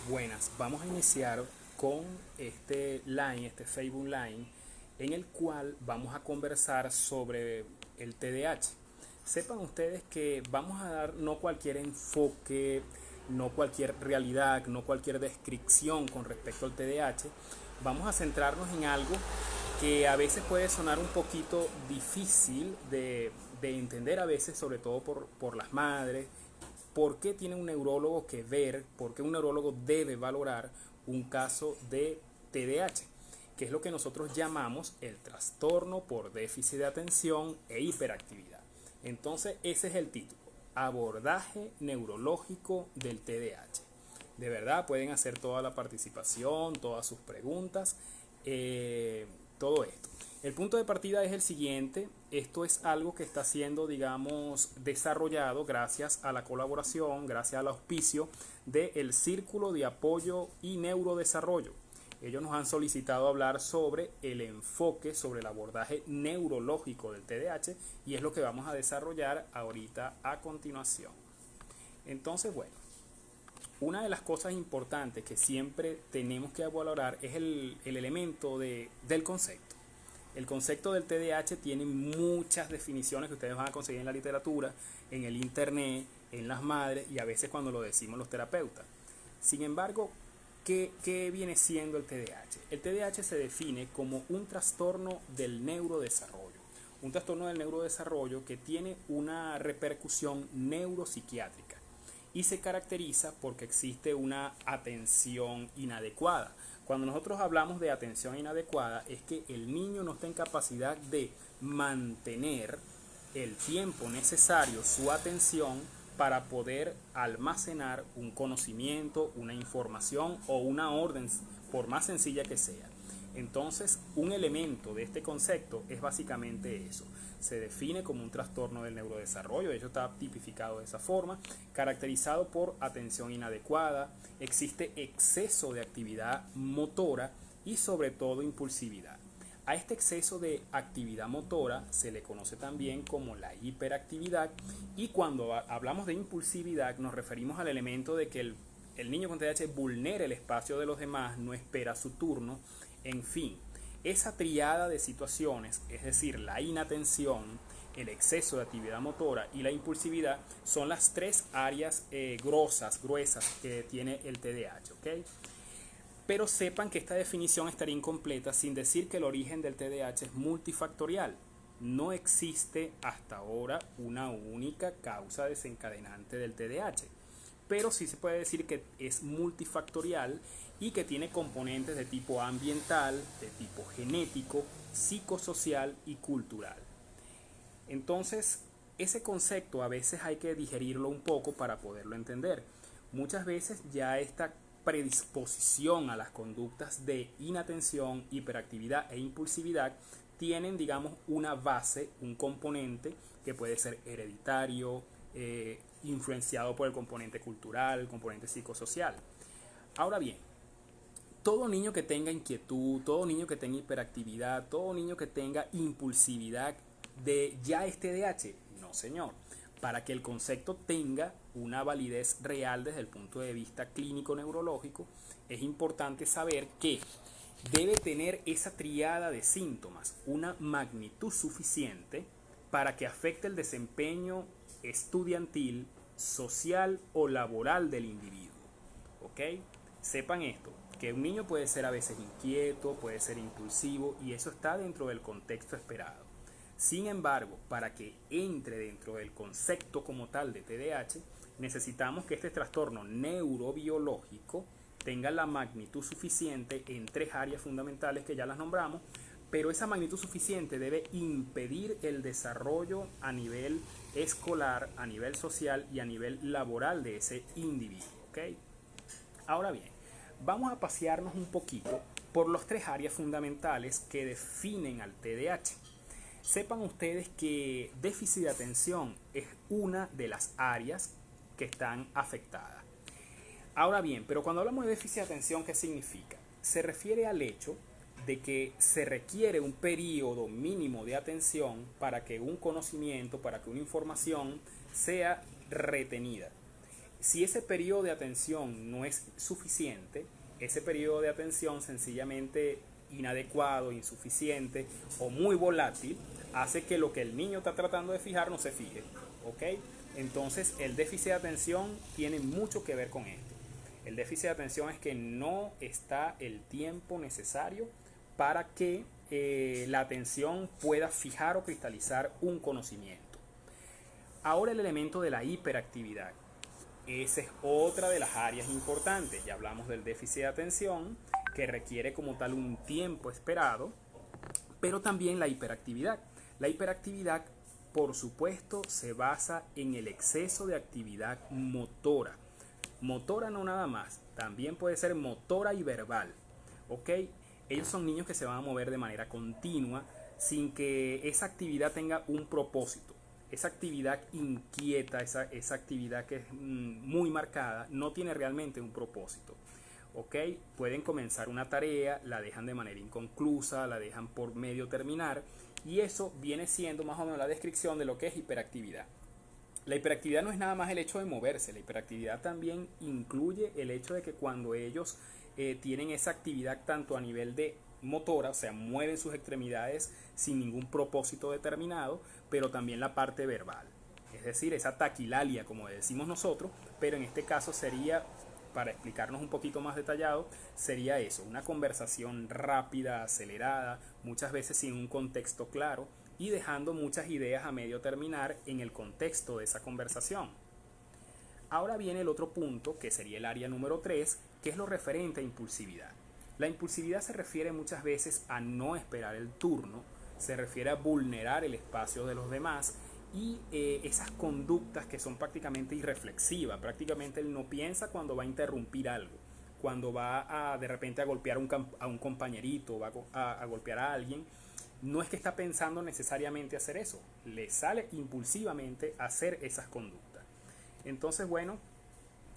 Buenas, vamos a iniciar con este Facebook Line, en el cual vamos a conversar sobre el TDAH. Sepan ustedes que vamos a dar no cualquier enfoque, no cualquier realidad, no cualquier descripción con respecto al TDAH. Vamos a centrarnos en algo que a veces puede sonar un poquito difícil de entender a veces, sobre todo por las madres. ¿Por qué tiene un neurólogo que ver, por qué un neurólogo debe valorar un caso de TDAH? Que es lo que nosotros llamamos el trastorno por déficit de atención e hiperactividad. Entonces ese es el título, abordaje neurológico del TDAH. De verdad pueden hacer toda la participación, todas sus preguntas, todo esto. El punto de partida es el siguiente. Esto es algo que está siendo, digamos, desarrollado gracias a la colaboración, gracias al auspicio del Círculo de Apoyo y Neurodesarrollo. Ellos nos han solicitado hablar sobre el enfoque, sobre el abordaje neurológico del TDAH, y es lo que vamos a desarrollar ahorita a continuación. Entonces, bueno, una de las cosas importantes que siempre tenemos que valorar es el elemento del concepto. El concepto del TDAH tiene muchas definiciones que ustedes van a conseguir en la literatura, en el internet, en las madres y a veces cuando lo decimos los terapeutas. Sin embargo, ¿qué viene siendo el TDAH? El TDAH se define como un trastorno del neurodesarrollo. Un trastorno del neurodesarrollo que tiene una repercusión neuropsiquiátrica y se caracteriza porque existe una atención inadecuada. Cuando nosotros hablamos de atención inadecuada es que el niño no está en capacidad de mantener el tiempo necesario, su atención, para poder almacenar un conocimiento, una información o una orden, por más sencilla que sea. Entonces, un elemento de este concepto es básicamente eso. Se define como un trastorno del neurodesarrollo, de hecho está tipificado de esa forma, caracterizado por atención inadecuada, existe exceso de actividad motora y sobre todo impulsividad. A este exceso de actividad motora se le conoce también como la hiperactividad, y cuando hablamos de impulsividad nos referimos al elemento de que el niño con TDAH vulnera el espacio de los demás, no espera su turno, en fin. Esa triada de situaciones, es decir, la inatención, el exceso de actividad motora y la impulsividad, son las tres áreas gruesas que tiene el TDAH, ¿ok? Pero sepan que esta definición estaría incompleta sin decir que el origen del TDAH es multifactorial. No existe hasta ahora una única causa desencadenante del TDAH, pero sí se puede decir que es multifactorial y que tiene componentes de tipo ambiental, de tipo genético, psicosocial y cultural. Entonces, ese concepto a veces hay que digerirlo un poco para poderlo entender. Muchas veces ya esta predisposición a las conductas de inatención, hiperactividad e impulsividad tienen, digamos, una base, un componente que puede ser hereditario, influenciado por el componente cultural, el componente psicosocial. Ahora bien, todo niño que tenga inquietud, todo niño que tenga hiperactividad, todo niño que tenga impulsividad de ya es TDAH, no señor. Para que el concepto tenga una validez real desde el punto de vista clínico neurológico, es importante saber que debe tener esa triada de síntomas, una magnitud suficiente para que afecte el desempeño estudiantil, social o laboral del individuo. ¿Ok? Sepan esto, que un niño puede ser a veces inquieto, puede ser impulsivo, y eso está dentro del contexto esperado. Sin embargo, para que entre dentro del concepto como tal de TDAH, necesitamos que este trastorno neurobiológico tenga la magnitud suficiente en tres áreas fundamentales que ya las nombramos, pero esa magnitud suficiente debe impedir el desarrollo a nivel escolar, a nivel social y a nivel laboral de ese individuo. ¿Okay? Ahora bien, vamos a pasearnos un poquito por las tres áreas fundamentales que definen al TDAH. Sepan ustedes que déficit de atención es una de las áreas que están afectadas. Ahora bien, pero cuando hablamos de déficit de atención, ¿qué significa? Se refiere al hecho de que se requiere un periodo mínimo de atención para que un conocimiento, para que una información sea retenida. Si ese periodo de atención no es suficiente, ese periodo de atención sencillamente inadecuado, insuficiente o muy volátil, hace que lo que el niño está tratando de fijar no se fije. ¿Ok? Entonces el déficit de atención tiene mucho que ver con esto. El déficit de atención es que no está el tiempo necesario para que la atención pueda fijar o cristalizar un conocimiento. Ahora el elemento de la hiperactividad. Esa es otra de las áreas importantes. Ya hablamos del déficit de atención, que requiere como tal un tiempo esperado, pero también la hiperactividad. La hiperactividad, por supuesto, se basa en el exceso de actividad motora. Motora no nada más, también puede ser motora y verbal. ¿Ok? Ellos son niños que se van a mover de manera continua sin que esa actividad tenga un propósito. Esa actividad inquieta, esa actividad que es muy marcada, no tiene realmente un propósito. ¿Ok? Pueden comenzar una tarea, la dejan de manera inconclusa, la dejan por medio terminar, y eso viene siendo más o menos la descripción de lo que es hiperactividad. La hiperactividad no es nada más el hecho de moverse, la hiperactividad también incluye el hecho de que cuando ellos tienen esa actividad tanto a nivel de motora, o sea, mueven sus extremidades sin ningún propósito determinado, pero también la parte verbal, es decir, esa taquilalia como decimos nosotros, pero en este caso sería, para explicarnos un poquito más detallado, sería eso, una conversación rápida, acelerada, muchas veces sin un contexto claro y dejando muchas ideas a medio terminar en el contexto de esa conversación. Ahora viene el otro punto, que sería el área número 3, que es lo referente a impulsividad. La impulsividad se refiere muchas veces a no esperar el turno, se refiere a vulnerar el espacio de los demás y esas conductas que son prácticamente irreflexivas. Prácticamente él no piensa cuando va a interrumpir algo, cuando va a de repente a golpear a un compañerito, va a golpear a alguien. No es que está pensando necesariamente hacer eso, le sale impulsivamente hacer esas conductas. Entonces, bueno,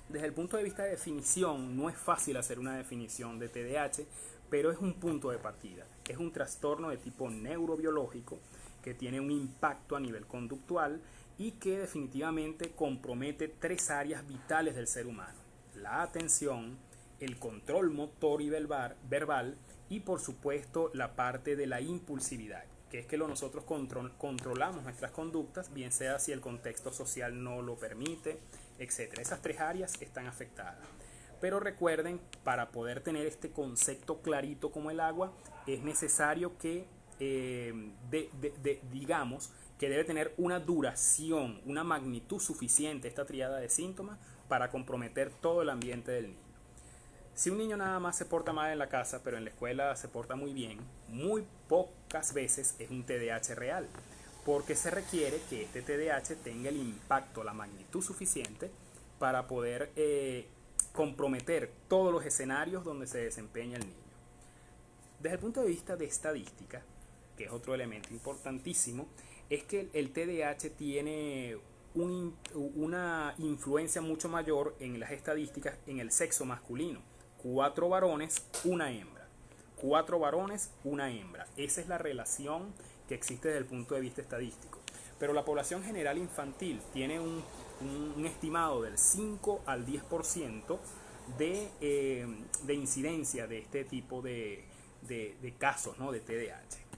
desde el punto de vista de definición, no es fácil hacer una definición de TDAH, pero es un punto de partida. Es un trastorno de tipo neurobiológico que tiene un impacto a nivel conductual y que definitivamente compromete 3 áreas vitales del ser humano: la atención, el control motor y verbal y por supuesto la parte de la impulsividad, que es que nosotros controlamos nuestras conductas, bien sea si el contexto social no lo permite, etc. Esas 3 áreas están afectadas. Pero recuerden, para poder tener este concepto clarito como el agua, es necesario que digamos que debe tener una duración, una magnitud suficiente esta tríada de síntomas para comprometer todo el ambiente del niño. Si un niño nada más se porta mal en la casa, pero en la escuela se porta muy bien, muy pocas veces es un TDAH real, porque se requiere que este TDAH tenga el impacto, la magnitud suficiente para poder comprometer todos los escenarios donde se desempeña el niño. Desde el punto de vista de estadística, que es otro elemento importantísimo, es que el TDAH tiene una influencia mucho mayor en las estadísticas en el sexo masculino. 4 varones, 1 hembra. 4 varones, 1 hembra. Esa es la relación que existe desde el punto de vista estadístico. Pero la población general infantil tiene un estimado del 5 al 10% de incidencia de este tipo de casos, ¿no?, de TDAH.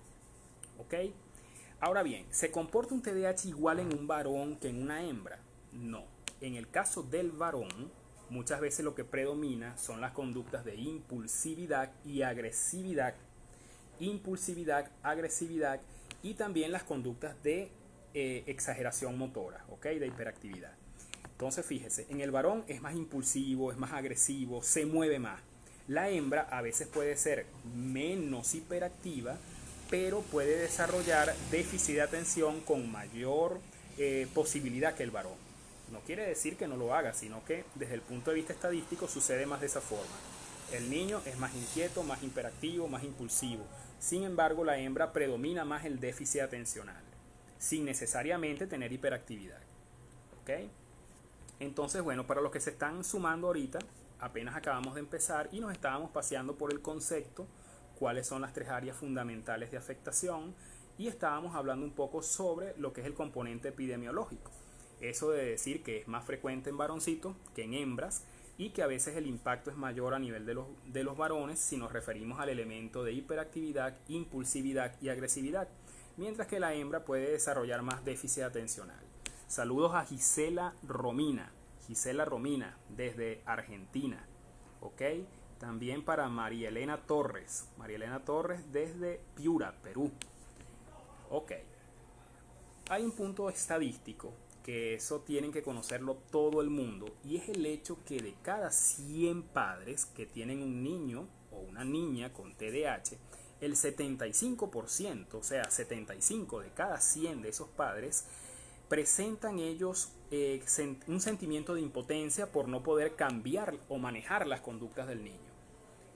¿Ok? Ahora bien, ¿se comporta un TDAH igual en un varón que en una hembra? No. En el caso del varón, muchas veces lo que predomina son las conductas de impulsividad y agresividad. Impulsividad, agresividad y también las conductas de exageración motora, ¿ok?, de hiperactividad. Entonces fíjese, en el varón es más impulsivo, es más agresivo, se mueve más. La hembra a veces puede ser menos hiperactiva, pero puede desarrollar déficit de atención con mayor posibilidad que el varón. No quiere decir que no lo haga, sino que desde el punto de vista estadístico sucede más de esa forma. El niño es más inquieto, más hiperactivo, más impulsivo. Sin embargo, la hembra predomina más el déficit atencional, sin necesariamente tener hiperactividad. ¿Ok? Entonces, bueno, para los que se están sumando ahorita, apenas acabamos de empezar y nos estábamos paseando por el concepto, cuáles son las 3 áreas fundamentales de afectación, y estábamos hablando un poco sobre lo que es el componente epidemiológico. Eso de decir que es más frecuente en varoncitos que en hembras y que a veces el impacto es mayor a nivel de los varones si nos referimos al elemento de hiperactividad, impulsividad y agresividad, mientras que la hembra puede desarrollar más déficit atencional. Saludos a Gisela Romina desde Argentina, ¿ok? También para María Elena Torres desde Piura, Perú. Ok, hay un punto estadístico que eso tienen que conocerlo todo el mundo, y es el hecho que de cada 100 padres que tienen un niño o una niña con TDAH, el 75%, o sea, 75 de cada 100 de esos padres, presentan ellos un sentimiento de impotencia por no poder cambiar o manejar las conductas del niño.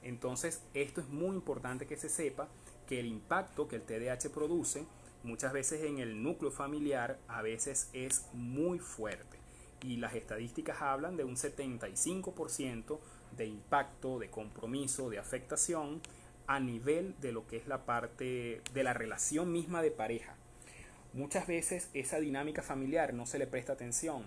Entonces, esto es muy importante que se sepa, que el impacto que el TDAH produce muchas veces en el núcleo familiar a veces es muy fuerte, y las estadísticas hablan de un 75% de impacto, de compromiso, de afectación a nivel de lo que es la parte de la relación misma de pareja. Muchas veces esa dinámica familiar no se le presta atención,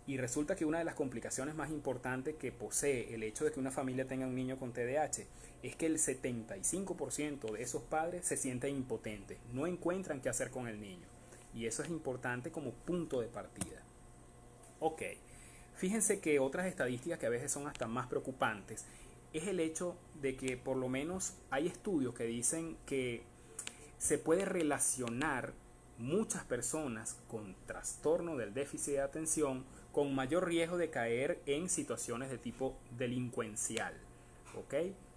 y resulta que una de las complicaciones más importantes que posee el hecho de que una familia tenga un niño con TDAH es que el 75% de esos padres se sienten impotentes, no encuentran qué hacer con el niño, y eso es importante como punto de partida. Ok, fíjense que otras estadísticas que a veces son hasta más preocupantes es el hecho de que por lo menos hay estudios que dicen que se puede relacionar muchas personas con trastorno del déficit de atención con mayor riesgo de caer en situaciones de tipo delincuencial. ¿Ok?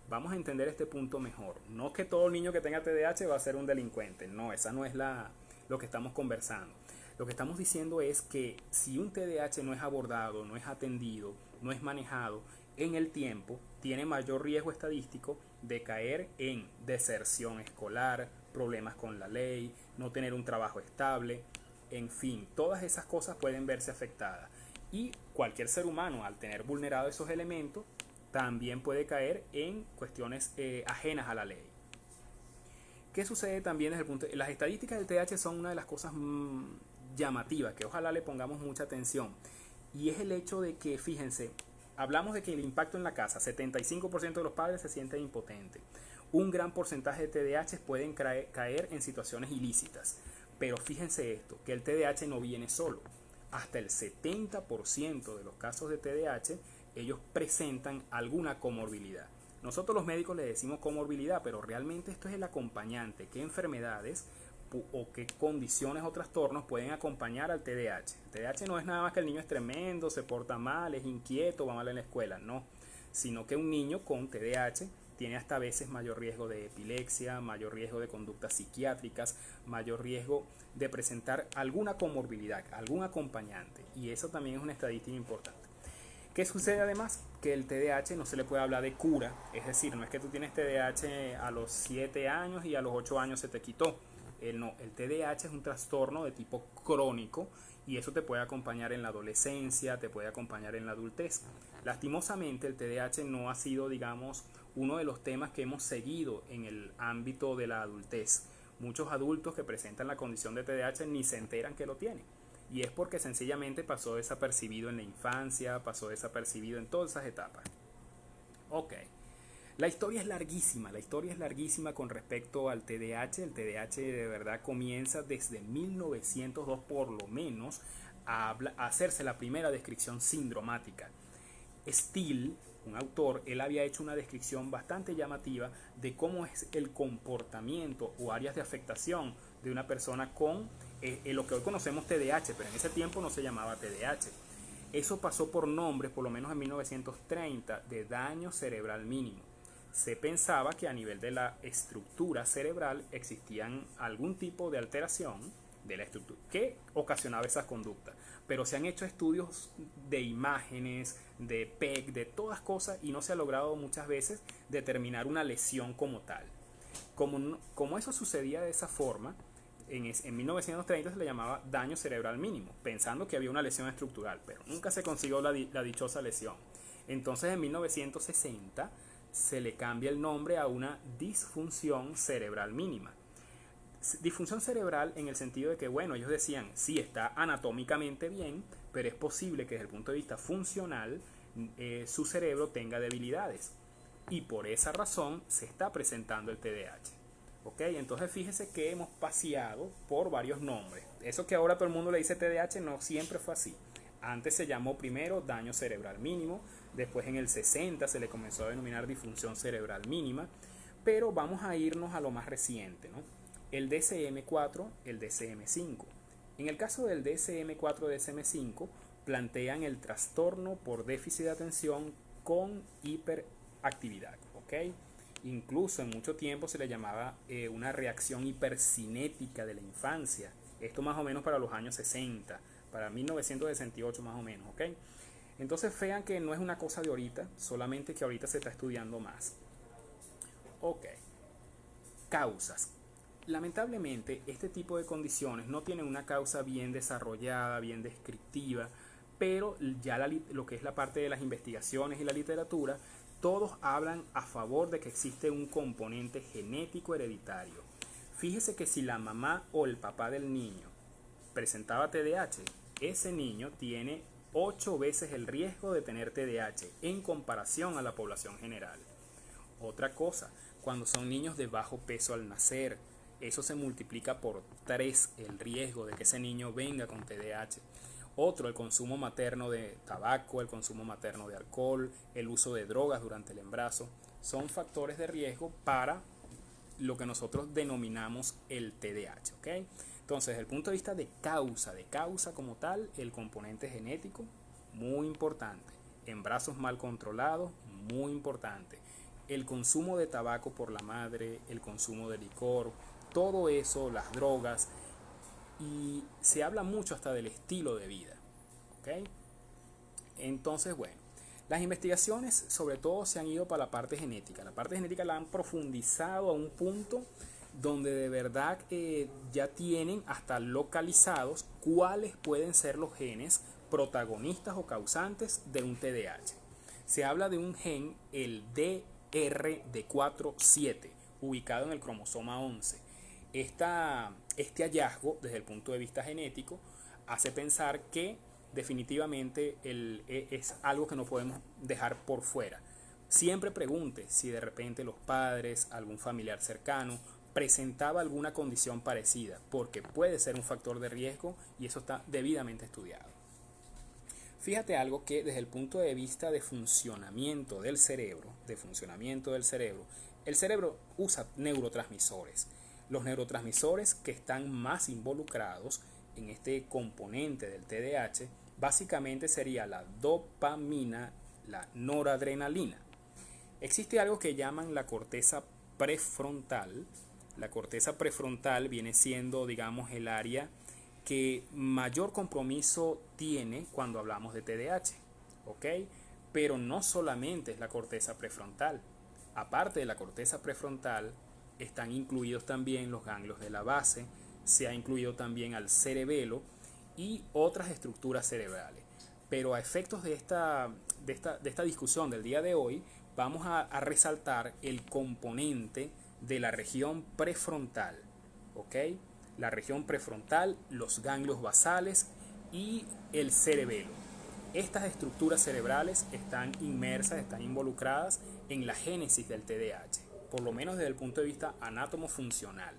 Vamos a entender este punto mejor. No que todo niño que tenga TDAH va a ser un delincuente. No, esa no es lo que estamos conversando. Lo que estamos diciendo es que si un TDAH no es abordado, no es atendido, no es manejado en el tiempo, tiene mayor riesgo estadístico de caer en deserción escolar, problemas con la ley, no tener un trabajo estable, en fin, todas esas cosas pueden verse afectadas. Y cualquier ser humano, al tener vulnerado esos elementos, también puede caer en cuestiones ajenas a la ley. ¿Qué sucede también desde el punto de... Las estadísticas del TDAH son una de las cosas llamativas, que ojalá le pongamos mucha atención. Y es el hecho de que, fíjense, hablamos de que el impacto en la casa, 75% de los padres se sienten impotentes. Un gran porcentaje de TDAH pueden caer en situaciones ilícitas. Pero fíjense esto, que el TDAH no viene solo. Hasta el 70% de los casos de TDAH, ellos presentan alguna comorbilidad. Nosotros los médicos le decimos comorbilidad, pero realmente esto es el acompañante. ¿Qué enfermedades o qué condiciones o trastornos pueden acompañar al TDAH? El TDAH no es nada más que el niño es tremendo, se porta mal, es inquieto, va mal en la escuela, no. Sino que un niño con TDAH tiene hasta a veces mayor riesgo de epilepsia, mayor riesgo de conductas psiquiátricas, mayor riesgo de presentar alguna comorbilidad, algún acompañante. Y eso también es una estadística importante. ¿Qué sucede además? Que el TDAH no se le puede hablar de cura, es decir, no es que tú tienes TDAH a los 7 años y a los 8 años se te quitó. No, el TDAH es un trastorno de tipo crónico y eso te puede acompañar en la adolescencia, te puede acompañar en la adultez. Lastimosamente el TDAH no ha sido, digamos, uno de los temas que hemos seguido en el ámbito de la adultez. Muchos adultos que presentan la condición de TDAH ni se enteran que lo tienen. Y es porque sencillamente pasó desapercibido en la infancia, pasó desapercibido en todas esas etapas. Ok. La historia es larguísima con respecto al TDAH. El TDAH de verdad comienza desde 1902 por lo menos a hacerse la primera descripción sindromática. Steele, un autor, él había hecho una descripción bastante llamativa de cómo es el comportamiento o áreas de afectación de una persona con lo que hoy conocemos TDAH, pero en ese tiempo no se llamaba TDAH. Eso pasó por nombres, por lo menos en 1930, de daño cerebral mínimo. Se pensaba que a nivel de la estructura cerebral existían algún tipo de alteración de la estructura que ocasionaba esas conductas, pero se han hecho estudios de imágenes, de PEC, de todas cosas, y no se ha logrado muchas veces determinar una lesión como tal. Como eso sucedía de esa forma, en 1930 se le llamaba daño cerebral mínimo, pensando que había una lesión estructural, pero nunca se consiguió la dichosa lesión. Entonces en 1960 se le cambia el nombre a una disfunción cerebral mínima. Disfunción cerebral en el sentido de que, bueno, ellos decían, sí, está anatómicamente bien, pero es posible que desde el punto de vista funcional su cerebro tenga debilidades. Y por esa razón se está presentando el TDAH. ¿Ok? Entonces fíjese que hemos paseado por varios nombres. Eso que ahora todo el mundo le dice TDAH no siempre fue así. Antes se llamó primero daño cerebral mínimo, después en el 60 se le comenzó a denominar disfunción cerebral mínima, pero vamos a irnos a lo más reciente, ¿no? El DSM-4, el DSM-5. En el caso del DSM-4 y DSM-5 plantean el trastorno por déficit de atención con hiperactividad, ¿ok? Incluso en mucho tiempo se le llamaba una reacción hipercinética de la infancia. Esto más o menos para los años 60, para 1968 más o menos, ¿ok? Entonces vean que no es una cosa de ahorita, solamente que ahorita se está estudiando más. Ok, causas. Lamentablemente este tipo de condiciones no tienen una causa bien desarrollada, bien descriptiva, pero ya lo que es la parte de las investigaciones y la literatura, todos hablan a favor de que existe un componente genético hereditario. Fíjese que si la mamá o el papá del niño presentaba TDAH, ese niño tiene 8 veces el riesgo de tener TDAH en comparación a la población general. Otra cosa, cuando son niños de bajo peso al nacer, eso se multiplica por 3 el riesgo de que ese niño venga con TDAH. Otro, el consumo materno de tabaco, el consumo materno de alcohol, el uso de drogas durante el embarazo, son factores de riesgo para lo que nosotros denominamos el TDAH, ¿ok? Entonces, desde el punto de vista de causa como tal, el componente genético, muy importante. Embarazos mal controlados, muy importante. El consumo de tabaco por la madre, el consumo de licor, todo eso, las drogas, y se habla mucho hasta del estilo de vida, ¿ok? Entonces, bueno, las investigaciones sobre todo se han ido para la parte genética. La parte genética la han profundizado a un punto donde de verdad ya tienen hasta localizados cuáles pueden ser los genes protagonistas o causantes de un TDAH. Se habla de un gen, el DRD47, ubicado en el cromosoma 11. Este hallazgo, desde el punto de vista genético, hace pensar que definitivamente es algo que no podemos dejar por fuera. Siempre pregunte si de repente los padres, algún familiar cercano, presentaba alguna condición parecida, porque puede ser un factor de riesgo y eso está debidamente estudiado. Fíjate algo que desde el punto de vista de funcionamiento del cerebro, el cerebro usa neurotransmisores. Los neurotransmisores que están más involucrados en este componente del TDAH básicamente sería la dopamina, la noradrenalina. Existe algo que llaman la corteza prefrontal. La corteza prefrontal viene siendo, digamos, el área que mayor compromiso tiene cuando hablamos de TDAH, ¿ok? Pero no solamente es la corteza prefrontal. Aparte de la corteza prefrontal, están incluidos también los ganglios de la base, se ha incluido también al cerebelo y otras estructuras cerebrales. Pero a efectos de esta discusión del día de hoy, vamos a resaltar el componente de la región prefrontal, ¿ok? La región prefrontal, los ganglios basales y el cerebelo. Estas estructuras cerebrales están inmersas, están involucradas en la génesis del TDAH, por lo menos desde el punto de vista anátomo-funcional.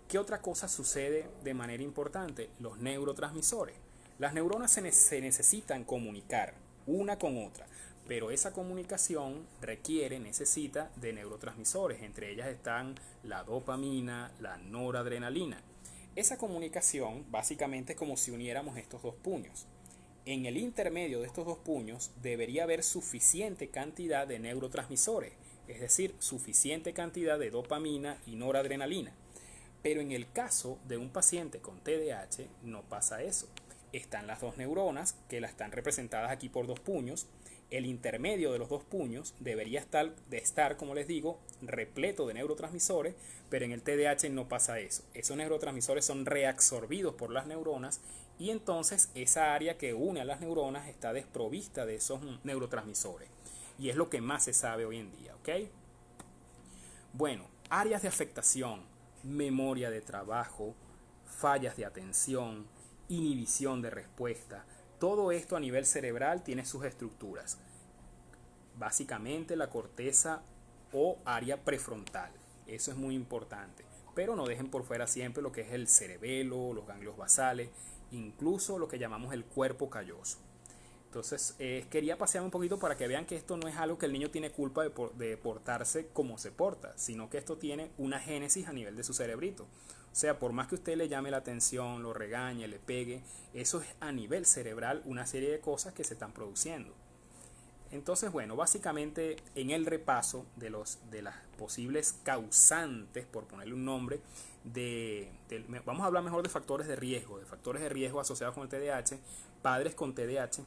¿Qué otra cosa sucede de manera importante? Los neurotransmisores. Las neuronas se necesitan comunicar una con otra, pero esa comunicación necesita de neurotransmisores. Entre ellas están la dopamina, la noradrenalina. Esa comunicación básicamente es como si uniéramos estos dos puños. En el intermedio de estos dos puños debería haber suficiente cantidad de neurotransmisores, es decir, suficiente cantidad de dopamina y noradrenalina. Pero en el caso de un paciente con TDAH no pasa eso. Están las dos neuronas que están representadas aquí por dos puños. El intermedio de los dos puños debería estar, como les digo, repleto de neurotransmisores, pero en el TDAH no pasa eso. Esos neurotransmisores son reabsorbidos por las neuronas y entonces esa área que une a las neuronas está desprovista de esos neurotransmisores. Y es lo que más se sabe hoy en día, ¿ok? Bueno, áreas de afectación. memoria de trabajo, fallas de atención, inhibición de respuesta. Todo esto a nivel cerebral tiene sus estructuras. Básicamente la corteza o área prefrontal. Eso es muy importante. Pero no dejen por fuera siempre lo que es el cerebelo, los ganglios basales, incluso lo que llamamos el cuerpo calloso. Entonces quería pasearme un poquito para que vean que esto no es algo que el niño tiene culpa de portarse como se porta, sino que esto tiene una génesis a nivel de su cerebrito. O sea, por más que usted le llame la atención, lo regañe, le pegue, eso es a nivel cerebral una serie de cosas que se están produciendo. Entonces, bueno, básicamente en el repaso de las posibles causantes, por ponerle un nombre, vamos a hablar mejor de factores de riesgo asociados con el TDAH, padres con TDAH,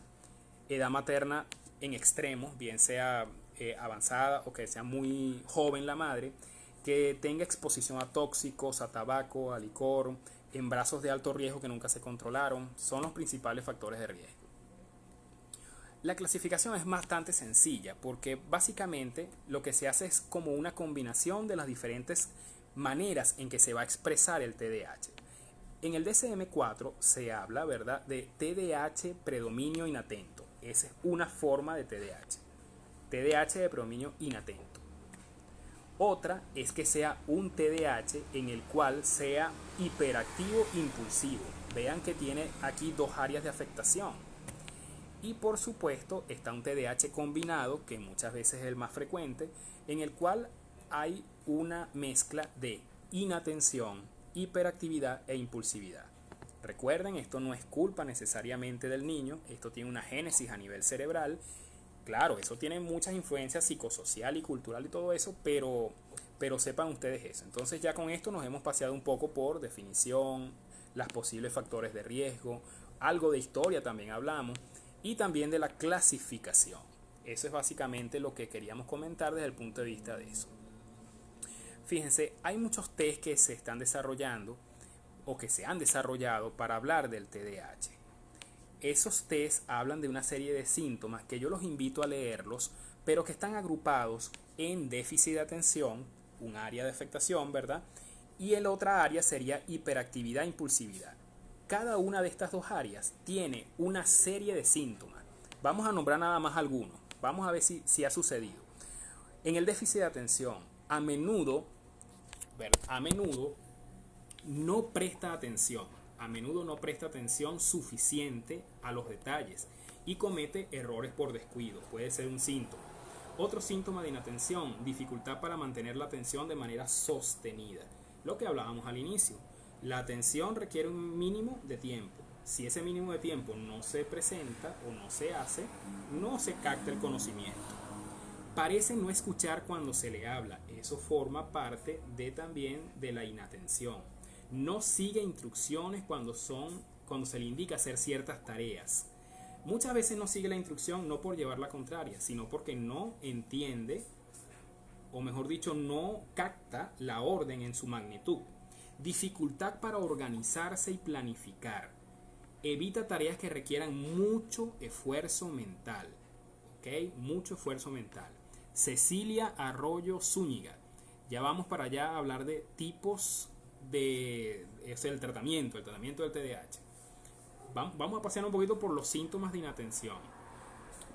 edad materna en extremos, bien sea avanzada o que sea muy joven la madre, que tenga exposición a tóxicos, a tabaco, a licor, embarazos de alto riesgo que nunca se controlaron, son los principales factores de riesgo. La clasificación es bastante sencilla porque básicamente lo que se hace es como una combinación de las diferentes maneras en que se va a expresar el TDAH. En el DSM-4 se habla, ¿verdad?, de TDAH predominio inatento. Esa es una forma de TDAH. TDAH de predominio inatento. Otra es que sea un TDAH en el cual sea hiperactivo impulsivo. Vean que tiene aquí dos áreas de afectación. Y por supuesto está un TDAH combinado, que muchas veces es el más frecuente, en el cual hay una mezcla de inatención, hiperactividad e impulsividad. Recuerden, esto no es culpa necesariamente del niño, esto tiene una génesis a nivel cerebral. Claro, eso tiene muchas influencias psicosocial y cultural y todo eso, pero sepan ustedes eso. Entonces ya con esto nos hemos paseado un poco por definición, los posibles factores de riesgo, algo de historia también hablamos, y también de la clasificación. Eso es básicamente lo que queríamos comentar desde el punto de vista de eso. Fíjense, hay muchos test que se están desarrollando o que se han desarrollado para hablar del TDAH. Esos test hablan de una serie de síntomas que yo los invito a leerlos, pero que están agrupados en déficit de atención, un área de afectación, ¿verdad? Y el otra área sería hiperactividad e impulsividad. Cada una de estas dos áreas tiene una serie de síntomas. Vamos a nombrar nada más algunos. Vamos a ver si ha sucedido. En el déficit de atención, a menudo no presta atención. A menudo no presta atención suficiente a los detalles y comete errores por descuido. Puede ser un síntoma. Otro síntoma de inatención, dificultad para mantener la atención de manera sostenida. Lo que hablábamos al inicio. La atención requiere un mínimo de tiempo. Si ese mínimo de tiempo no se presenta o no se hace, no se capta el conocimiento. Parece no escuchar cuando se le habla. Eso forma parte también de la inatención. No sigue instrucciones cuando se le indica hacer ciertas tareas. Muchas veces no sigue la instrucción no por llevar la contraria, sino porque no entiende, o mejor dicho, no capta la orden en su magnitud. Dificultad para organizarse y planificar. Evita tareas que requieran mucho esfuerzo mental. ¿Ok? Mucho esfuerzo mental. Cecilia Arroyo Zúñiga. Ya vamos para allá a hablar de tipos el tratamiento del TDAH. Vamos a pasear un poquito por los síntomas de inatención.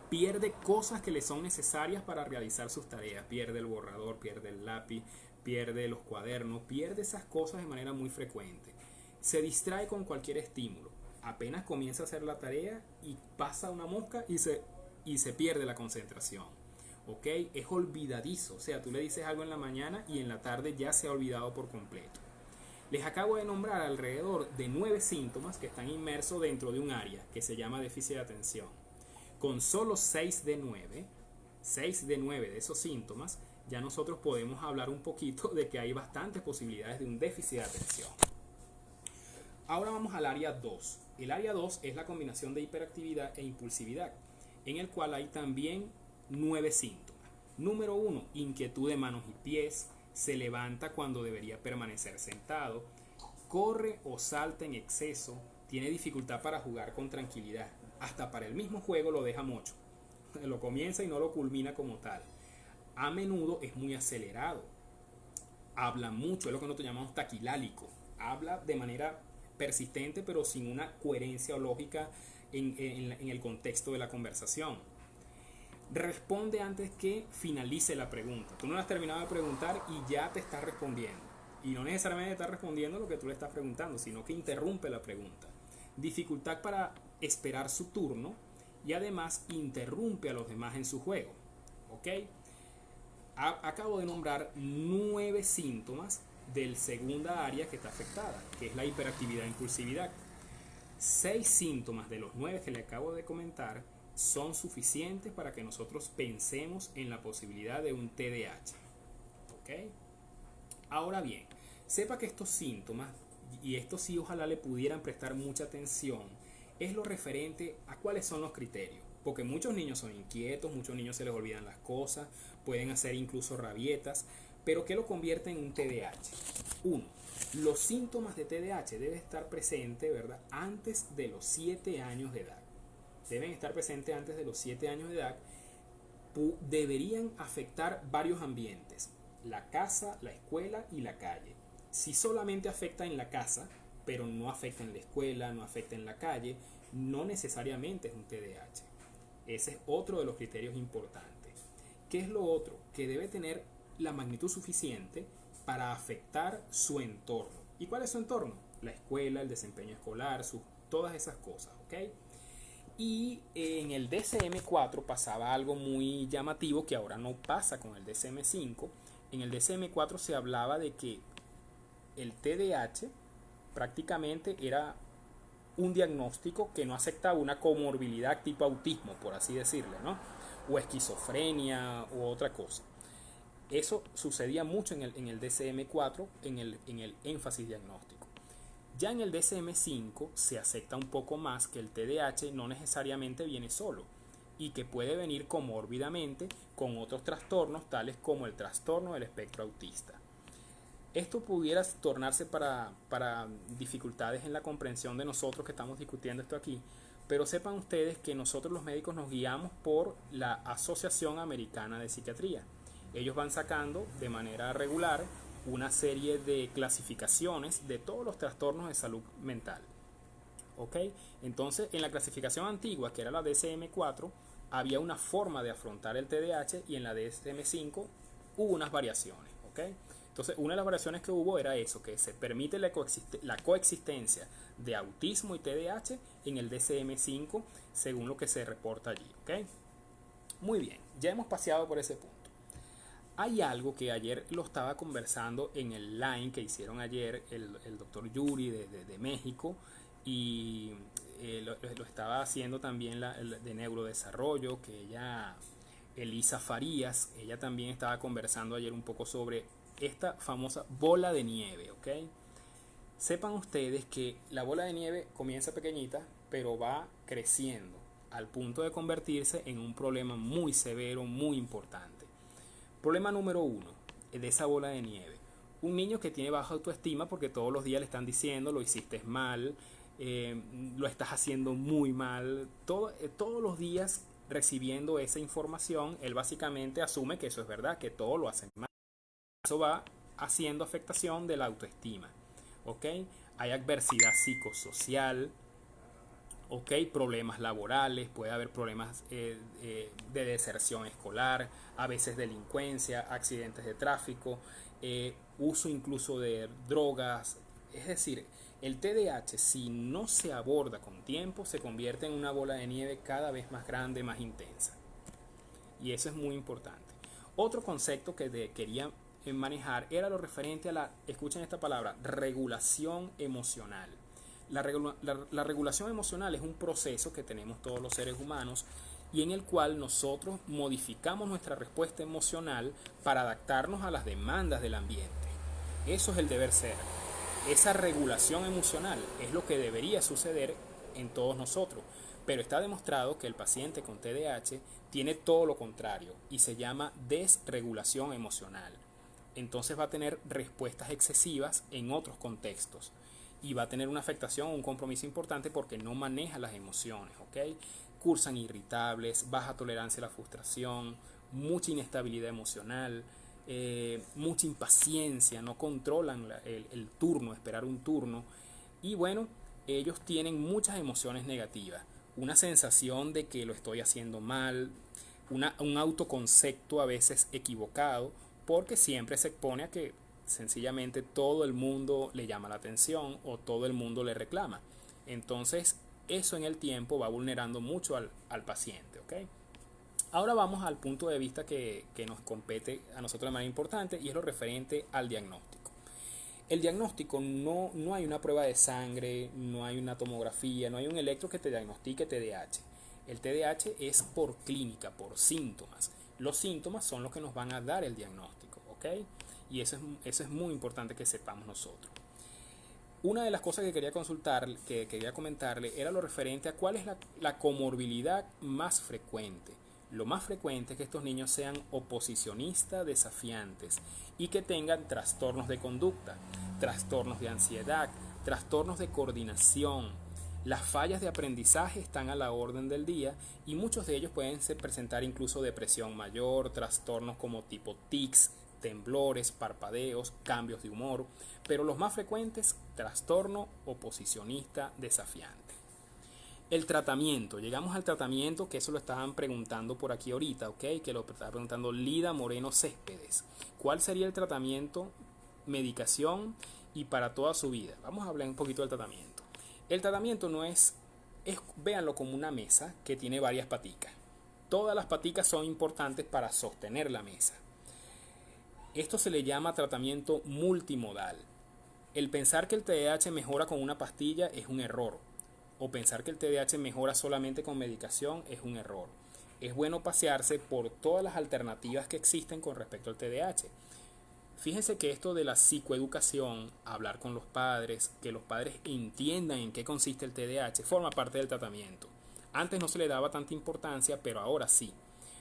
Pierde cosas que le son necesarias para realizar sus tareas. Pierde el borrador, pierde el lápiz, pierde los cuadernos, pierde esas cosas de manera muy frecuente. Se distrae con cualquier estímulo. Apenas comienza a hacer la tarea y pasa una mosca y se pierde la concentración. ¿Ok? Es olvidadizo. O sea, tú le dices algo en la mañana y en la tarde ya se ha olvidado por completo. Les acabo de nombrar alrededor de 9 síntomas que están inmersos dentro de un área que se llama déficit de atención. Con solo 6 de 9 de esos síntomas, ya nosotros podemos hablar un poquito de que hay bastantes posibilidades de un déficit de atención. Ahora vamos al área 2. El área 2 es la combinación de hiperactividad e impulsividad, en el cual hay también 9 síntomas. Número 1, inquietud de manos y pies, se levanta cuando debería permanecer sentado, corre o salta en exceso, tiene dificultad para jugar con tranquilidad, hasta para el mismo juego lo deja mocho, lo comienza y no lo culmina como tal. A menudo es muy acelerado, habla mucho, es lo que nosotros llamamos taquilálico, habla de manera persistente pero sin una coherencia o lógica en el contexto de la conversación. Responde antes que finalice la pregunta. Tú no la has terminado de preguntar y ya te está respondiendo. Y no necesariamente está respondiendo lo que tú le estás preguntando, sino que interrumpe la pregunta. Dificultad para esperar su turno y además interrumpe a los demás en su juego. ¿Ok? Acabo de nombrar 9 síntomas del segunda área que está afectada, que es la hiperactividad e impulsividad. 6 síntomas de los 9 que le acabo de comentar son suficientes para que nosotros pensemos en la posibilidad de un TDAH. ¿Ok? Ahora bien, sepa que estos síntomas, y esto sí ojalá le pudieran prestar mucha atención, es lo referente a cuáles son los criterios. Porque muchos niños son inquietos, muchos niños se les olvidan las cosas, pueden hacer incluso rabietas, pero ¿qué lo convierte en un TDAH? 1. Los síntomas de TDAH deben estar presentes, ¿verdad?, antes de los 7 años de edad. Deben estar presentes antes de los 7 años de edad. Deberían afectar varios ambientes: la casa, la escuela y la calle. Si solamente afecta en la casa, pero no afecta en la escuela, no afecta en la calle, no necesariamente es un TDAH. Ese es otro de los criterios importantes. ¿Qué es lo otro? Que debe tener la magnitud suficiente para afectar su entorno. ¿Y cuál es su entorno? La escuela, el desempeño escolar, todas esas cosas, ¿ok? Y en el DSM-4 pasaba algo muy llamativo que ahora no pasa con el DSM-5. En el DSM-4 se hablaba de que el TDAH prácticamente era un diagnóstico que no aceptaba una comorbilidad tipo autismo, por así decirle, ¿no? O esquizofrenia u otra cosa. Eso sucedía mucho en el DSM-4, en el énfasis diagnóstico. Ya en el DSM-5 se acepta un poco más que el TDAH no necesariamente viene solo y que puede venir comórbidamente con otros trastornos tales como el trastorno del espectro autista. Esto pudiera tornarse para dificultades en la comprensión de nosotros que estamos discutiendo esto aquí, pero sepan ustedes que nosotros los médicos nos guiamos por la Asociación Americana de Psiquiatría. Ellos van sacando de manera regular una serie de clasificaciones de todos los trastornos de salud mental. ¿Ok? Entonces, en la clasificación antigua, que era la DSM-4, había una forma de afrontar el TDAH y en la DSM-5 hubo unas variaciones. ¿Ok? Entonces, una de las variaciones que hubo era eso, que se permite la coexistencia de autismo y TDAH en el DSM-5 según lo que se reporta allí. ¿Ok? Muy bien, ya hemos paseado por ese punto. Hay algo que ayer lo estaba conversando en el line que hicieron ayer el doctor Yuri de México y lo estaba haciendo también de neurodesarrollo, que Elisa Farías, ella también estaba conversando ayer un poco sobre esta famosa bola de nieve, ¿ok? Sepan ustedes que la bola de nieve comienza pequeñita, pero va creciendo al punto de convertirse en un problema muy severo, muy importante. Problema número 1 de esa bola de nieve: un niño que tiene baja autoestima porque todos los días le están diciendo lo hiciste mal, lo estás haciendo muy mal, todos los días recibiendo esa información, él básicamente asume que eso es verdad, que todo lo hacen mal. Eso va haciendo afectación de la autoestima, ¿ok? Hay adversidad psicosocial, ¿ok? Problemas laborales, puede haber problemas de deserción escolar, a veces delincuencia, accidentes de tráfico, uso incluso de drogas. Es decir, el TDAH, si no se aborda con tiempo, se convierte en una bola de nieve cada vez más grande, más intensa. Y eso es muy importante. Otro concepto que quería manejar era lo referente a escuchen esta palabra, regulación emocional. La regulación emocional es un proceso que tenemos todos los seres humanos y en el cual nosotros modificamos nuestra respuesta emocional para adaptarnos a las demandas del ambiente. Eso es el deber ser. Esa regulación emocional es lo que debería suceder en todos nosotros, pero está demostrado que el paciente con TDAH tiene todo lo contrario y se llama desregulación emocional. Entonces va a tener respuestas excesivas en otros contextos y va a tener una afectación, un compromiso importante porque no maneja las emociones, ¿ok? Cursan irritables, baja tolerancia a la frustración, mucha inestabilidad emocional, mucha impaciencia, no controlan el turno, esperar un turno. Y bueno, ellos tienen muchas emociones negativas, una sensación de que lo estoy haciendo mal, un autoconcepto a veces equivocado, porque siempre se expone a que sencillamente todo el mundo le llama la atención o todo el mundo le reclama. Entonces, eso en el tiempo va vulnerando mucho al paciente, ¿ok? Ahora vamos al punto de vista que nos compete a nosotros de manera importante, y es lo referente al diagnóstico. El diagnóstico no hay una prueba de sangre, no hay una tomografía, no hay un electro que te diagnostique TDAH. El TDAH es por clínica, por síntomas. Los síntomas son los que nos van a dar el diagnóstico, ¿ok? Y eso es muy importante que sepamos nosotros. Una de las cosas que quería comentarle, era lo referente a cuál es la comorbilidad más frecuente. Lo más frecuente es que estos niños sean oposicionistas desafiantes y que tengan trastornos de conducta, trastornos de ansiedad, trastornos de coordinación. Las fallas de aprendizaje están a la orden del día y muchos de ellos pueden presentar incluso depresión mayor, trastornos como tipo tics, temblores, parpadeos, cambios de humor, pero los más frecuentes, trastorno oposicionista desafiante. El tratamiento, llegamos al tratamiento, que eso lo estaban preguntando por aquí ahorita, ¿ok? Que lo estaba preguntando Lida Moreno Céspedes. ¿Cuál sería el tratamiento, medicación y para toda su vida? Vamos a hablar un poquito del tratamiento. El tratamiento no véanlo como una mesa que tiene varias paticas. Todas las paticas son importantes para sostener la mesa. Esto se le llama tratamiento multimodal. El pensar que el TDAH mejora con una pastilla es un error. O pensar que el TDAH mejora solamente con medicación es un error. Es bueno pasearse por todas las alternativas que existen con respecto al TDAH. Fíjense que esto de la psicoeducación, hablar con los padres, que los padres entiendan en qué consiste el TDAH, forma parte del tratamiento. Antes no se le daba tanta importancia, pero ahora sí.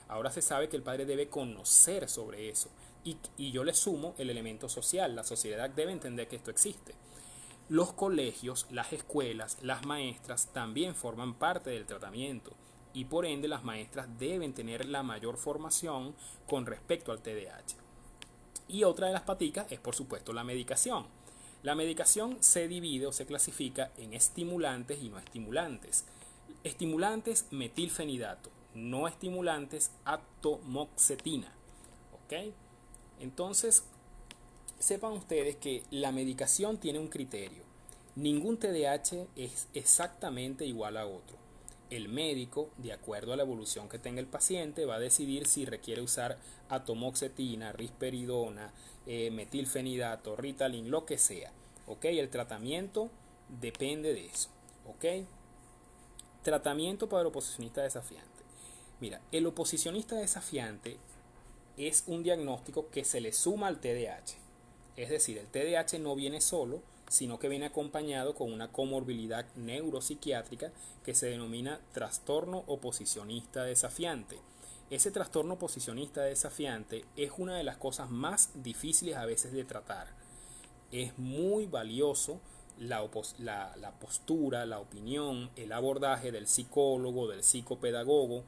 Ahora se sabe que el padre debe conocer sobre eso. Y yo le sumo el elemento social. La sociedad debe entender que esto existe. Los colegios, las escuelas, las maestras también forman parte del tratamiento. Y por ende las maestras deben tener la mayor formación con respecto al TDAH. Y otra de las paticas es por supuesto la medicación. La medicación se divide o se clasifica en estimulantes y no estimulantes. Estimulantes, metilfenidato. No estimulantes, atomoxetina. ¿Ok? Entonces, sepan ustedes que la medicación tiene un criterio. Ningún TDAH es exactamente igual a otro. El médico, de acuerdo a la evolución que tenga el paciente, va a decidir si requiere usar atomoxetina, risperidona, metilfenidato, Ritalin, lo que sea. ¿Ok? El tratamiento depende de eso. ¿Ok? Tratamiento para el oposicionista desafiante. Mira, el oposicionista desafiante es un diagnóstico que se le suma al TDAH. Es decir, el TDAH no viene solo, sino que viene acompañado con una comorbilidad neuropsiquiátrica que se denomina trastorno oposicionista desafiante. Ese trastorno oposicionista desafiante es una de las cosas más difíciles a veces de tratar. Es muy valioso la postura, la opinión, el abordaje del psicólogo, del psicopedagogo.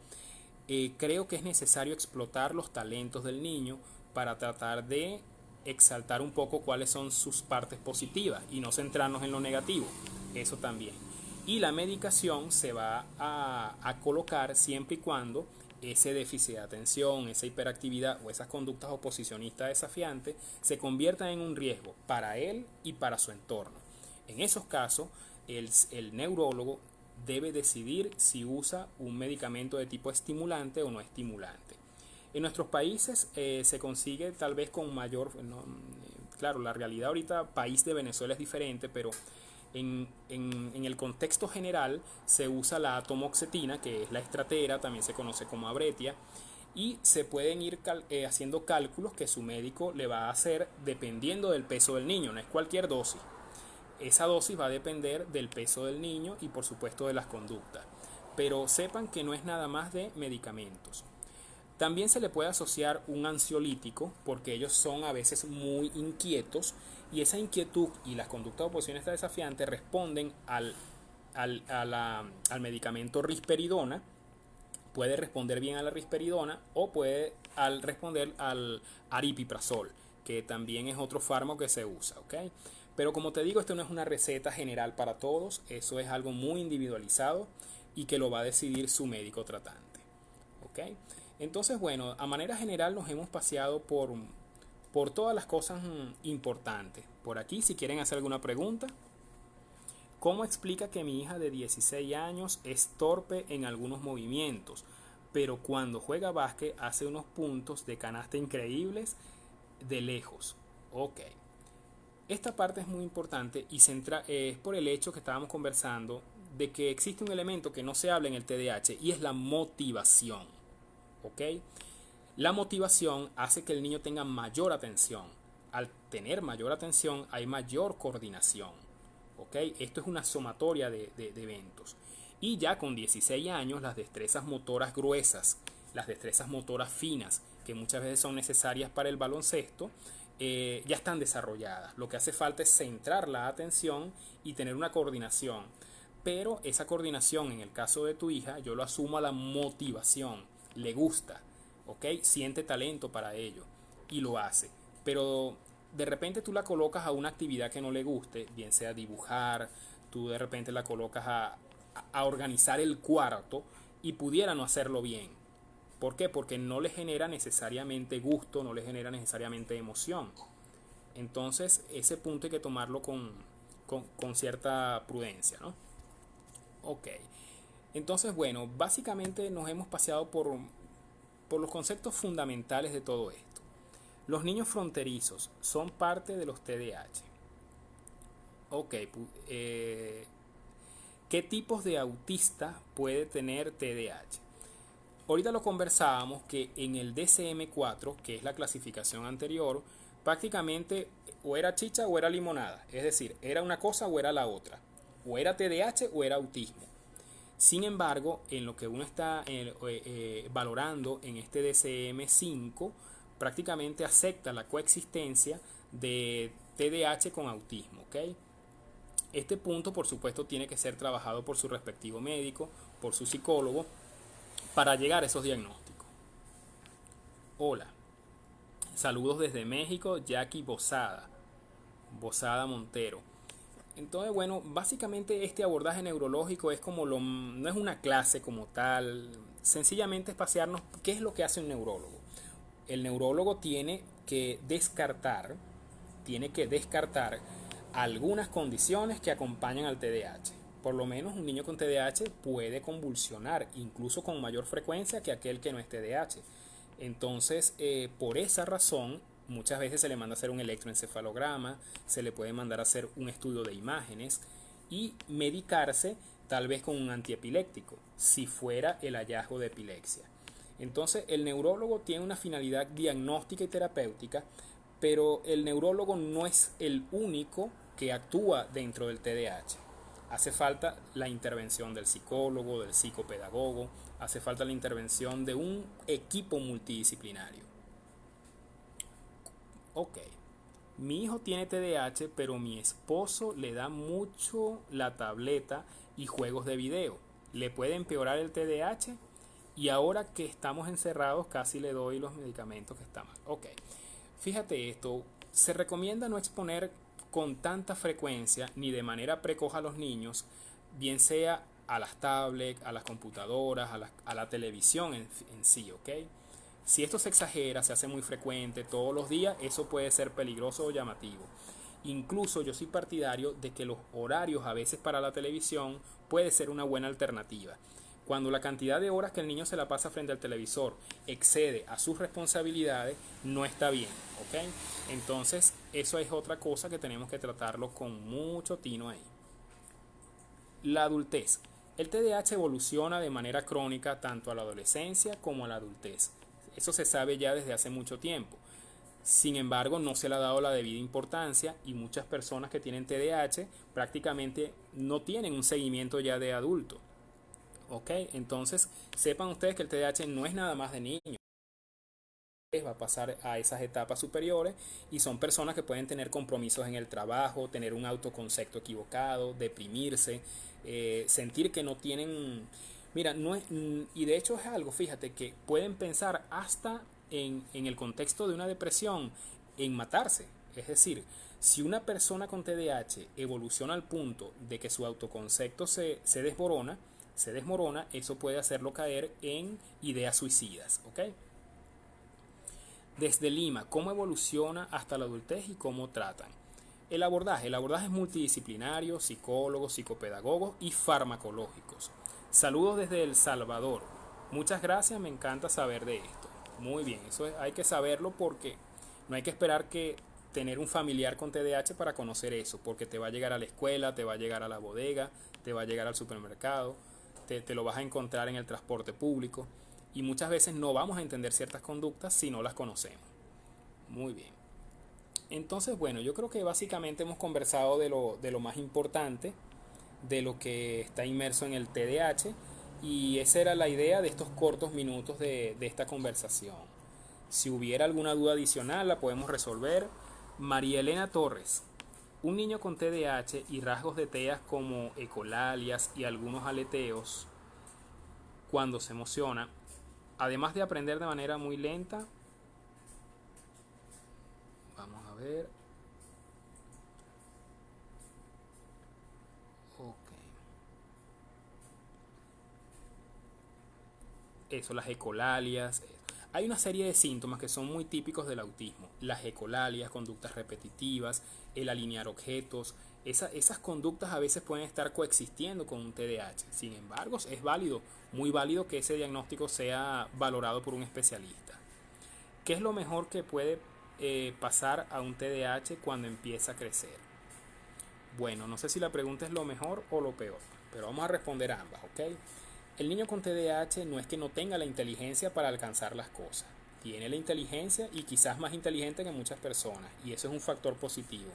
Creo que es necesario explotar los talentos del niño para tratar de exaltar un poco cuáles son sus partes positivas y no centrarnos en lo negativo. Eso también. Y la medicación se va a colocar siempre y cuando ese déficit de atención, esa hiperactividad o esas conductas oposicionistas desafiantes se conviertan en un riesgo para él y para su entorno. En esos casos, el neurólogo debe decidir si usa un medicamento de tipo estimulante o no estimulante. En nuestros países se consigue tal vez con mayor... claro, la realidad ahorita, país de Venezuela es diferente, pero en el contexto general se usa la atomoxetina, que es la estratera, también se conoce como abretia, y se pueden ir haciendo cálculos que su médico le va a hacer dependiendo del peso del niño, no es cualquier dosis. Esa dosis va a depender del peso del niño y por supuesto de las conductas. Pero sepan que no es nada más de medicamentos. También se le puede asociar un ansiolítico porque ellos son a veces muy inquietos y esa inquietud y las conductas de oposición desafiantes responden al medicamento risperidona puede responder bien a la risperidona o puede responder al aripiprazol, que también es otro fármaco que se usa, ¿ok? Pero como te digo, esto no es una receta general para todos, eso es algo muy individualizado y que lo va a decidir su médico tratante, ¿ok? Entonces, bueno, a manera general nos hemos paseado por todas las cosas importantes. Por aquí, si quieren hacer alguna pregunta. ¿Cómo explica que mi hija de 16 años es torpe en algunos movimientos, pero cuando juega básquet hace unos puntos de canasta increíbles de lejos? Ok. Esta parte es muy importante y es por el hecho que estábamos conversando de que existe un elemento que no se habla en el TDAH y es la motivación. ¿Ok? La motivación hace que el niño tenga mayor atención. Al tener mayor atención hay mayor coordinación. ¿Ok? Esto es una sumatoria de eventos. Y ya con 16 años las destrezas motoras gruesas, las destrezas motoras finas, que muchas veces son necesarias para el baloncesto, ya están desarrolladas. Lo que hace falta es centrar la atención y tener una coordinación. Pero esa coordinación, en el caso de tu hija, yo lo asumo a la motivación. Le gusta, ¿ok? Siente talento para ello y lo hace. Pero de repente tú la colocas a una actividad que no le guste, bien sea dibujar, tú de repente la colocas a organizar el cuarto y pudiera no hacerlo bien. ¿Por qué? Porque no le genera necesariamente gusto, no le genera necesariamente emoción. Entonces ese punto hay que tomarlo con cierta prudencia, ¿no? Ok. Entonces, bueno, básicamente nos hemos paseado por los conceptos fundamentales de todo esto. Los niños fronterizos son parte de los TDAH. Ok, ¿qué tipos de autista puede tener TDAH? Ahorita lo conversábamos que en el DSM-4, que es la clasificación anterior, prácticamente o era chicha o era limonada. Es decir, era una cosa o era la otra. O era TDAH o era autismo. Sin embargo, en lo que uno está valorando en este DSM-5, prácticamente acepta la coexistencia de TDAH con autismo, ¿ok? Este punto, por supuesto, tiene que ser trabajado por su respectivo médico, por su psicólogo, para llegar a esos diagnósticos. Hola, saludos desde México, Jackie Bozada Montero. Entonces, bueno, básicamente este abordaje neurológico es como no es una clase como tal, sencillamente es pasearnos qué es lo que hace un neurólogo. El neurólogo tiene que descartar algunas condiciones que acompañan al TDAH. Por lo menos un niño con TDAH puede convulsionar, incluso con mayor frecuencia que aquel que no es TDAH. Entonces, por esa razón, muchas veces se le manda a hacer un electroencefalograma, se le puede mandar a hacer un estudio de imágenes y medicarse tal vez con un antiepiléptico, si fuera el hallazgo de epilepsia. Entonces, el neurólogo tiene una finalidad diagnóstica y terapéutica, pero el neurólogo no es el único que actúa dentro del TDAH. Hace falta la intervención del psicólogo, del psicopedagogo, hace falta la intervención de un equipo multidisciplinario. Ok, mi hijo tiene TDAH, pero mi esposo le da mucho la tableta y juegos de video. ¿Le puede empeorar el TDAH? Y ahora que estamos encerrados, casi le doy los medicamentos que están mal. Ok, fíjate esto, se recomienda no exponer con tanta frecuencia ni de manera precoz a los niños, bien sea a las tablets, a las computadoras, a la televisión en sí, ¿ok? Si esto se exagera, se hace muy frecuente todos los días, eso puede ser peligroso o llamativo. Incluso yo soy partidario de que los horarios a veces para la televisión puede ser una buena alternativa. Cuando la cantidad de horas que el niño se la pasa frente al televisor excede a sus responsabilidades, no está bien, ¿ok? Entonces, eso es otra cosa que tenemos que tratarlo con mucho tino ahí. La adultez. El TDAH evoluciona de manera crónica tanto a la adolescencia como a la adultez. Eso se sabe ya desde hace mucho tiempo. Sin embargo, no se le ha dado la debida importancia y muchas personas que tienen TDAH prácticamente no tienen un seguimiento ya de adulto. ¿Ok? Entonces, sepan ustedes que el TDAH no es nada más de niños. Va a pasar a esas etapas superiores y son personas que pueden tener compromisos en el trabajo, tener un autoconcepto equivocado, deprimirse, sentir que no tienen Mira, no es, y de hecho es algo, fíjate, que pueden pensar hasta en el contexto de una depresión, en matarse. Es decir, si una persona con TDAH evoluciona al punto de que su autoconcepto se desmorona, eso puede hacerlo caer en ideas suicidas, ¿ok? Desde Lima, ¿cómo evoluciona hasta la adultez y cómo tratan? El abordaje es multidisciplinario, psicólogos, psicopedagogos y farmacológicos. Saludos desde El Salvador. Muchas gracias, me encanta saber de esto. Muy bien, hay que saberlo porque no hay que esperar que tener un familiar con TDAH para conocer eso, porque te va a llegar a la escuela, te va a llegar a la bodega, te va a llegar al supermercado, te lo vas a encontrar en el transporte público y muchas veces no vamos a entender ciertas conductas si no las conocemos. Muy bien. Entonces, bueno, yo creo que básicamente hemos conversado de lo más importante, de lo que está inmerso en el TDAH, y esa era la idea de estos cortos minutos de esta conversación. Si hubiera alguna duda adicional la podemos resolver. María Elena Torres, un niño con TDAH y rasgos de TEA como ecolalias y algunos aleteos cuando se emociona, además de aprender de manera muy lenta, vamos a ver, ok, eso, las ecolalias. Hay una serie de síntomas que son muy típicos del autismo. Las ecolalias, conductas repetitivas, el alinear objetos. Esas conductas a veces pueden estar coexistiendo con un TDAH. Sin embargo, es válido, muy válido que ese diagnóstico sea valorado por un especialista. ¿Qué es lo mejor que puede pasar a un TDAH cuando empieza a crecer? Bueno, no sé si la pregunta es lo mejor o lo peor, pero vamos a responder ambas, ¿ok? El niño con TDAH no es que no tenga la inteligencia para alcanzar las cosas. Tiene la inteligencia y quizás más inteligente que muchas personas, y eso es un factor positivo.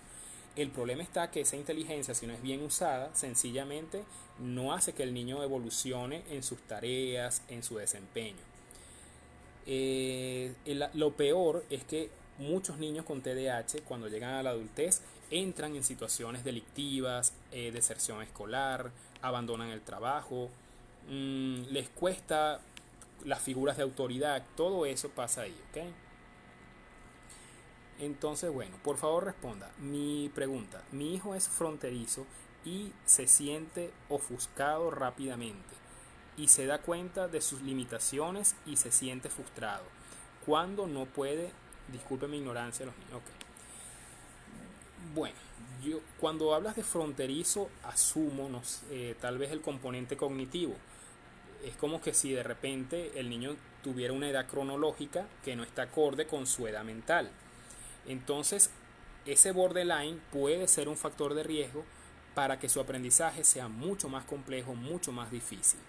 El problema está que esa inteligencia, si no es bien usada, sencillamente no hace que el niño evolucione en sus tareas, en su desempeño. Lo peor es que muchos niños con TDAH, cuando llegan a la adultez, entran en situaciones delictivas, deserción escolar, abandonan el trabajo, les cuesta las figuras de autoridad, todo eso pasa ahí, ¿ok? Entonces, bueno, por favor responda. Mi pregunta, mi hijo es fronterizo y se siente ofuscado rápidamente y se da cuenta de sus limitaciones y se siente frustrado. Cuando no puede, disculpe mi ignorancia, los niños, ok. Bueno, yo cuando hablas de fronterizo asumo tal vez el componente cognitivo. Es como que si de repente el niño tuviera una edad cronológica que no está acorde con su edad mental. Entonces, ese borderline puede ser un factor de riesgo para que su aprendizaje sea mucho más complejo, mucho más difícil.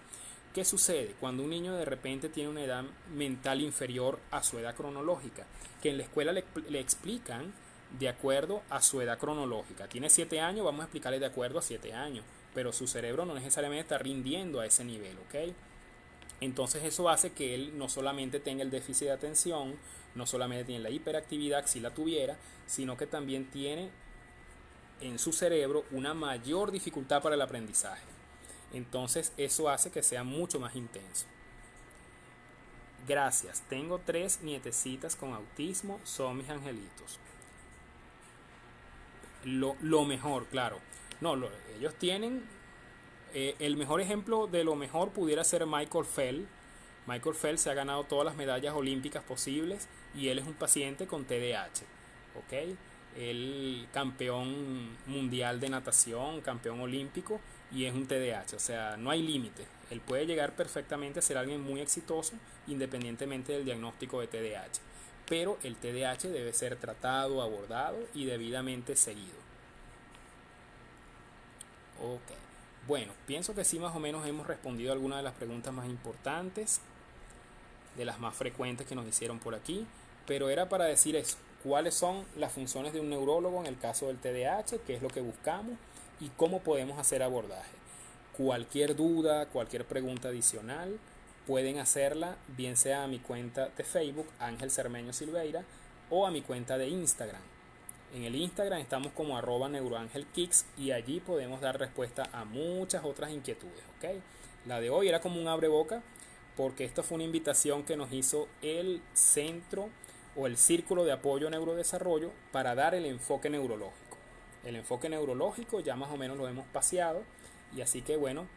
¿Qué sucede cuando un niño de repente tiene una edad mental inferior a su edad cronológica? Que en la escuela le explican de acuerdo a su edad cronológica. Tiene 7 años, vamos a explicarle de acuerdo a 7 años, pero su cerebro no necesariamente está rindiendo a ese nivel, ¿ok? Entonces eso hace que él no solamente tenga el déficit de atención, no solamente tiene la hiperactividad si la tuviera, sino que también tiene en su cerebro una mayor dificultad para el aprendizaje. Entonces eso hace que sea mucho más intenso. Gracias, tengo 3 nietecitas con autismo, son mis angelitos. Lo mejor, claro. No, ellos tienen el mejor ejemplo de lo mejor pudiera ser Michael Phelps. Michael Phelps se ha ganado todas las medallas olímpicas posibles y él es un paciente con TDAH. ¿Ok? Él campeón mundial de natación, campeón olímpico y es un TDAH. O sea, no hay límite. Él puede llegar perfectamente a ser alguien muy exitoso independientemente del diagnóstico de TDAH. Pero el TDAH debe ser tratado, abordado y debidamente seguido. Ok. Bueno, pienso que sí más o menos hemos respondido algunas de las preguntas más importantes, de las más frecuentes que nos hicieron por aquí, pero era para decir eso, cuáles son las funciones de un neurólogo en el caso del TDAH, qué es lo que buscamos y cómo podemos hacer abordaje. Cualquier duda, cualquier pregunta adicional, pueden hacerla bien sea a mi cuenta de Facebook, Ángel Cermeño Silveira, o a mi cuenta de Instagram. En el Instagram estamos como @neuroangelkicks y allí podemos dar respuesta a muchas otras inquietudes, ¿ok? La de hoy era como un abreboca porque esta fue una invitación que nos hizo el centro o el círculo de apoyo neurodesarrollo para dar el enfoque neurológico. El enfoque neurológico ya más o menos lo hemos paseado y así que bueno,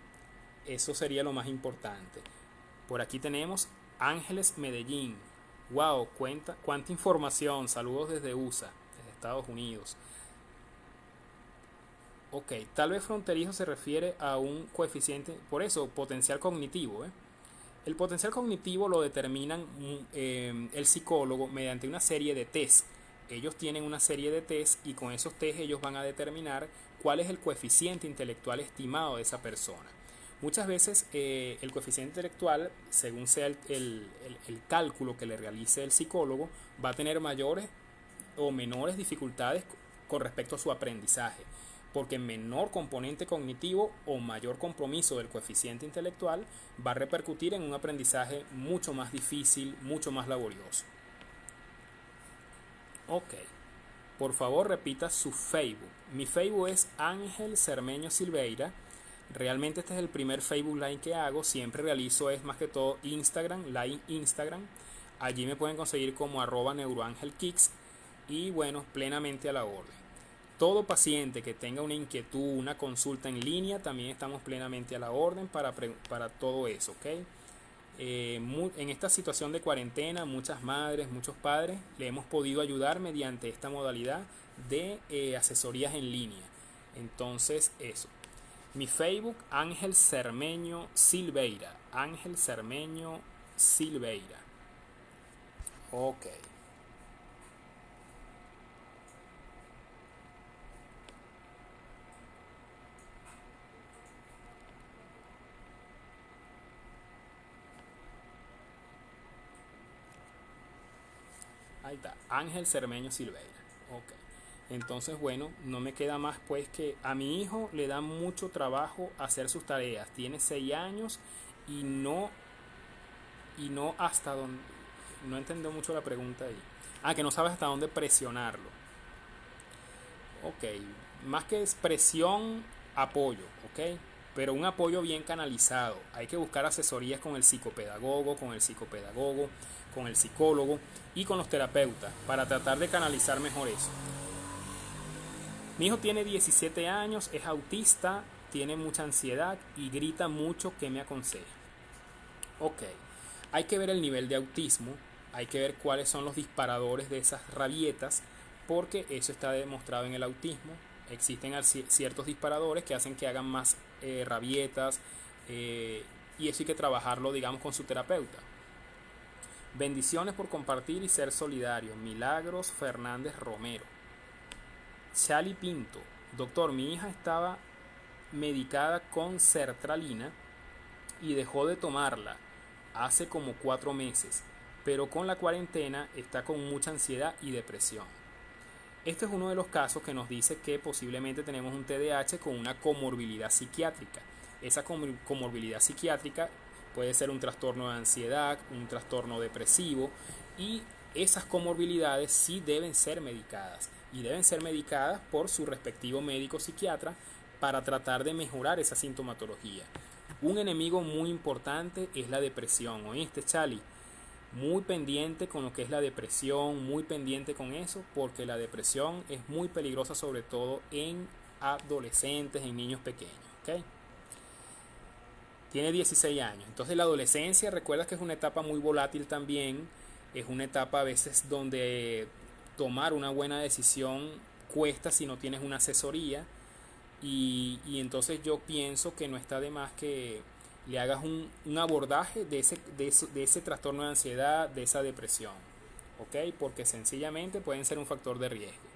eso sería lo más importante. Por aquí tenemos Ángeles Medellín. Wow, cuánta información. Saludos desde USA, desde Estados Unidos. Ok, tal vez fronterizo se refiere a un coeficiente, por eso, potencial cognitivo. El potencial cognitivo lo determinan el psicólogo mediante una serie de test. Ellos tienen una serie de test y con esos test ellos van a determinar cuál es el coeficiente intelectual estimado de esa persona. Muchas veces el coeficiente intelectual, según sea el cálculo que le realice el psicólogo, va a tener mayores o menores dificultades con respecto a su aprendizaje, porque menor componente cognitivo o mayor compromiso del coeficiente intelectual va a repercutir en un aprendizaje mucho más difícil, mucho más laborioso. Ok, por favor repita su Facebook. Mi Facebook es Ángel Cermeño Silveira. Realmente este es el primer Facebook Live que hago. Siempre realizo es más que todo Instagram, Live Instagram. Allí me pueden conseguir como @neuroangelkicks. Y bueno, plenamente a la orden. Todo paciente que tenga una inquietud, una consulta en línea, también estamos plenamente a la orden para todo eso, ¿ok? En esta situación de cuarentena, muchas madres, muchos padres le hemos podido ayudar mediante esta modalidad de asesorías en línea. Entonces, eso. Mi Facebook, Ángel Cermeño Silveira. Ángel Cermeño Silveira. Ok. Ahí está, Ángel Cermeño Silveira. Ok. Entonces, bueno, no me queda más pues que a mi hijo le da mucho trabajo hacer sus tareas. Tiene 6 años y no hasta donde... No entiendo mucho la pregunta ahí. Ah, que no sabes hasta dónde presionarlo. Ok, más que expresión, apoyo, ok, pero un apoyo bien canalizado. Hay que buscar asesorías con el psicopedagogo, con el psicólogo y con los terapeutas para tratar de canalizar mejor eso. Mi hijo tiene 17 años, es autista, tiene mucha ansiedad y grita mucho. ¿Qué me aconseja? Ok, hay que ver el nivel de autismo, hay que ver cuáles son los disparadores de esas rabietas, porque eso está demostrado en el autismo. Existen ciertos disparadores que hacen que hagan más rabietas y eso hay que trabajarlo, digamos, con su terapeuta. Bendiciones por compartir y ser solidario. Milagros Fernández Romero. Chali Pinto. Doctor, mi hija estaba medicada con sertralina y dejó de tomarla hace como 4 meses, pero con la cuarentena está con mucha ansiedad y depresión. Este es uno de los casos que nos dice que posiblemente tenemos un TDAH con una comorbilidad psiquiátrica. Esa comorbilidad psiquiátrica puede ser un trastorno de ansiedad, un trastorno depresivo, y esas comorbilidades sí deben ser medicadas y deben ser medicadas por su respectivo médico psiquiatra para tratar de mejorar esa sintomatología. Un enemigo muy importante es la depresión, ¿oíste, Chali? Muy pendiente con lo que es la depresión, muy pendiente con eso, porque la depresión es muy peligrosa, sobre todo en adolescentes, en niños pequeños, ¿ok? Tiene 16 años, entonces la adolescencia, recuerda que es una etapa muy volátil también, es una etapa a veces donde tomar una buena decisión cuesta si no tienes una asesoría, y entonces yo pienso que no está de más que le hagas un abordaje de ese trastorno de ansiedad, de esa depresión, ¿ok? Porque sencillamente pueden ser un factor de riesgo.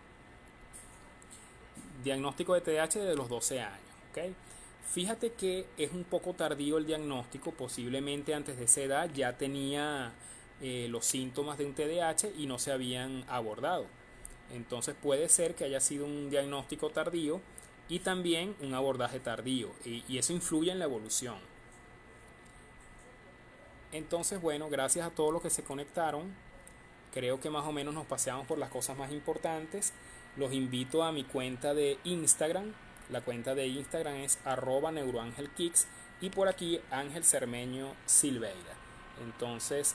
Diagnóstico de TDAH desde los 12 años, ¿ok? Fíjate que es un poco tardío el diagnóstico, posiblemente antes de esa edad ya tenía los síntomas de un TDAH y no se habían abordado. Entonces puede ser que haya sido un diagnóstico tardío y también un abordaje tardío, y eso influye en la evolución. Entonces, bueno, gracias a todos los que se conectaron. Creo que más o menos nos paseamos por las cosas más importantes. Los invito a mi cuenta de Instagram, La cuenta de Instagram es @neuroangelkicks y por aquí Ángel Cermeño Silveira. Entonces,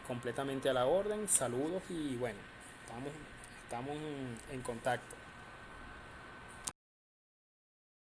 completamente a la orden, saludos y bueno, estamos en contacto.